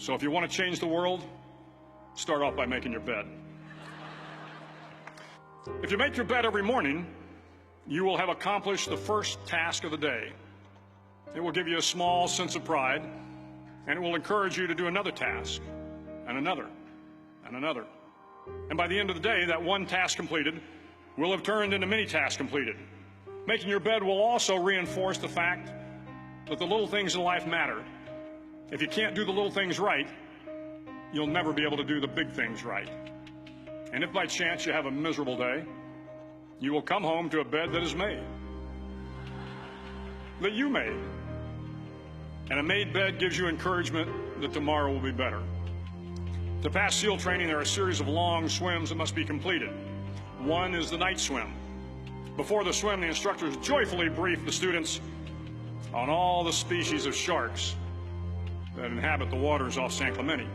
So if you want to change the world, start off by making your bed. If you make your bed every morning, you will have accomplished the first task of the day. It will give you a small sense of pride, and it will encourage you to do another task, and another, and another. And by the end of the day, that one task completed will have turned into many tasks completed. Making your bed will also reinforce the fact that the little things in life matter. If you can't do the little things right, you'll never be able to do the big things right. And if by chance you have a miserable day, you will come home to a bed that is made, that you made. And a made bed gives you encouragement that tomorrow will be better. To pass SEAL training, there are a series of long swims that must be completed. One is the night swim. Before the swim, the instructors joyfully brief the students on all the species of sharks that inhabit the waters off San Clemente.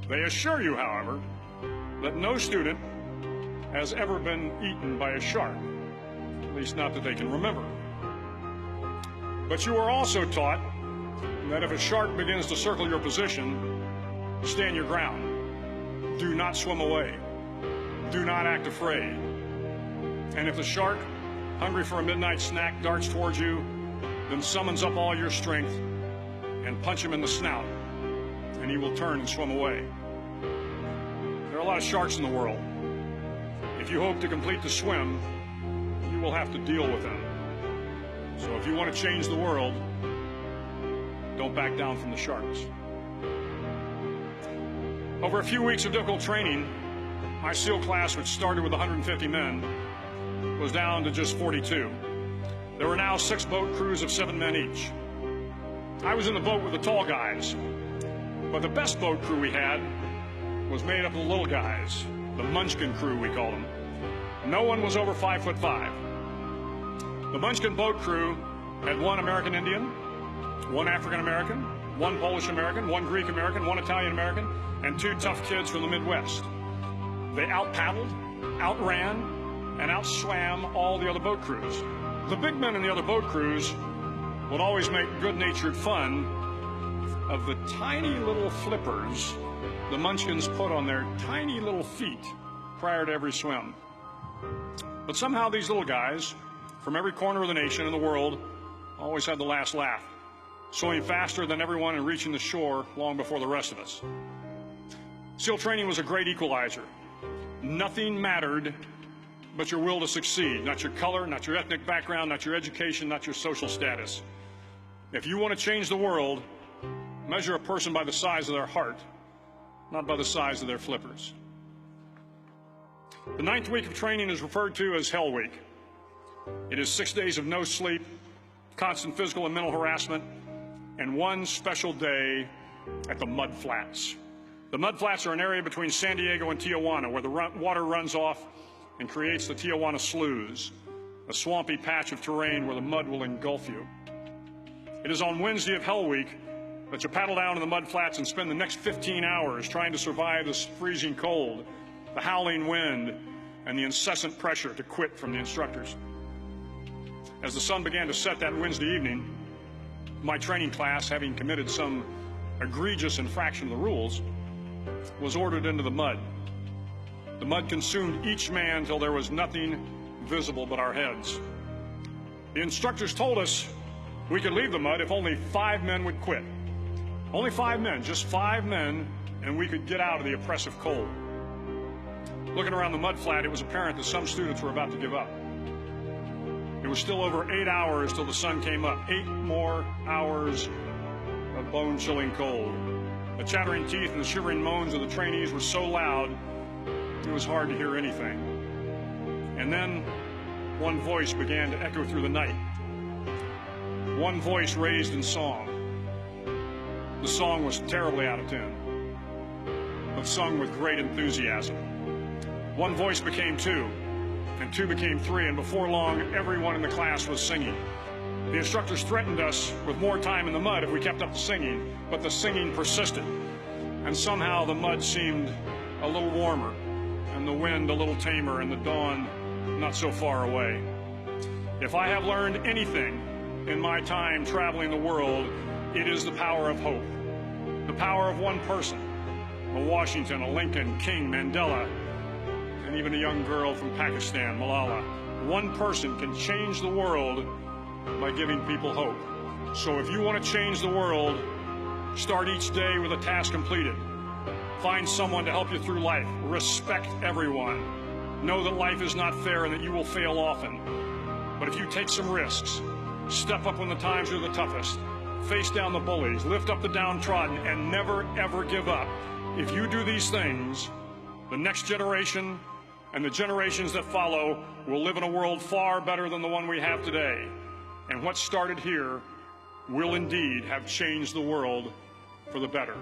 They assure you, however, that no student has ever been eaten by a shark, at least not that they can remember. But you are also taught that if a shark begins to circle your position, stand your ground. Do not swim away. Do not act afraid. And if the shark, hungry for a midnight snack, darts towards you, then summons up all your strength and punch him in the snout, and he will turn and swim away. There are a lot of sharks in the world. If you hope to complete the swim, you will have to deal with them. So if you want to change the world, don't back down from the sharks. Over a few weeks of difficult training, my SEAL class, which started with 150 men, was down to just 42. There were now 6 boat crews of 7 men each. I was in the boat with the tall guys, but the best boat crew we had was made up of the little guys, the Munchkin crew, we called them. No one was over 5'5". The Munchkin boat crew had 1 American Indian, 1 African American, 1 Polish American, 1 Greek American, 1 Italian American, and 2 tough kids from the Midwest. They out-paddled, outran, and outswam all the other boat crews. The big men in the other boat crews would always make good-natured fun of the tiny little flippers the Munchkins put on their tiny little feet prior to every swim. But somehow these little guys from every corner of the nation and the world always had the last laugh, swimming faster than everyone and reaching the shore long before the rest of us. SEAL training was a great equalizer. Nothing mattered but your will to succeed, not your color, not your ethnic background, not your education, not your social status. If you want to change the world, measure a person by the size of their heart, not by the size of their flippers. The 9th week of training is referred to as Hell Week. It is 6 days of no sleep, constant physical and mental harassment, and 1 special day at the Mud Flats. The Mud Flats are an area between San Diego and Tijuana where the water runs off and creates the Tijuana Sloughs, a swampy patch of terrain where the mud will engulf you. It is on Wednesday of Hell Week that you paddle down to the Mud Flats and spend the next 15 hours trying to survive this freezing cold, the howling wind, and the incessant pressure to quit from the instructors. As the sun began to set that Wednesday evening, my training class, having committed some egregious infraction of the rules, was ordered into the mud. The mud consumed each man till there was nothing visible but our heads. The instructors told us we could leave the mud if only 5 men would quit. Only 5 men, just 5 men, and we could get out of the oppressive cold. Looking around the mud flat, it was apparent that some students were about to give up. It was still over 8 hours till the sun came up. 8 more hours of bone-chilling cold. The chattering teeth and the shivering moans of the trainees were so loud, it was hard to hear anything. And then one voice began to echo through the night. One voice raised in song. The song was terribly out of tune, but sung with great enthusiasm. One voice became 2, and 2 became 3, and before long, everyone in the class was singing. The instructors threatened us with more time in the mud if we kept up the singing, but the singing persisted, and somehow the mud seemed a little warmer, and the wind a little tamer, and the dawn not so far away. If I have learned anything in my time traveling the world, it is the power of hope. The power of one person, a Washington, a Lincoln, King, Mandela, and even a young girl from Pakistan, Malala. One person can change the world by giving people hope. So if you want to change the world, start each day with a task completed. Find someone to help you through life. Respect everyone. Know that life is not fair and that you will fail often. But if you take some risks, step up when the times are the toughest, face down the bullies, lift up the downtrodden, and never, ever give up. If you do these things, the next generation and the generations that follow will live in a world far better than the one we have today. And what started here will indeed have changed the world for the better.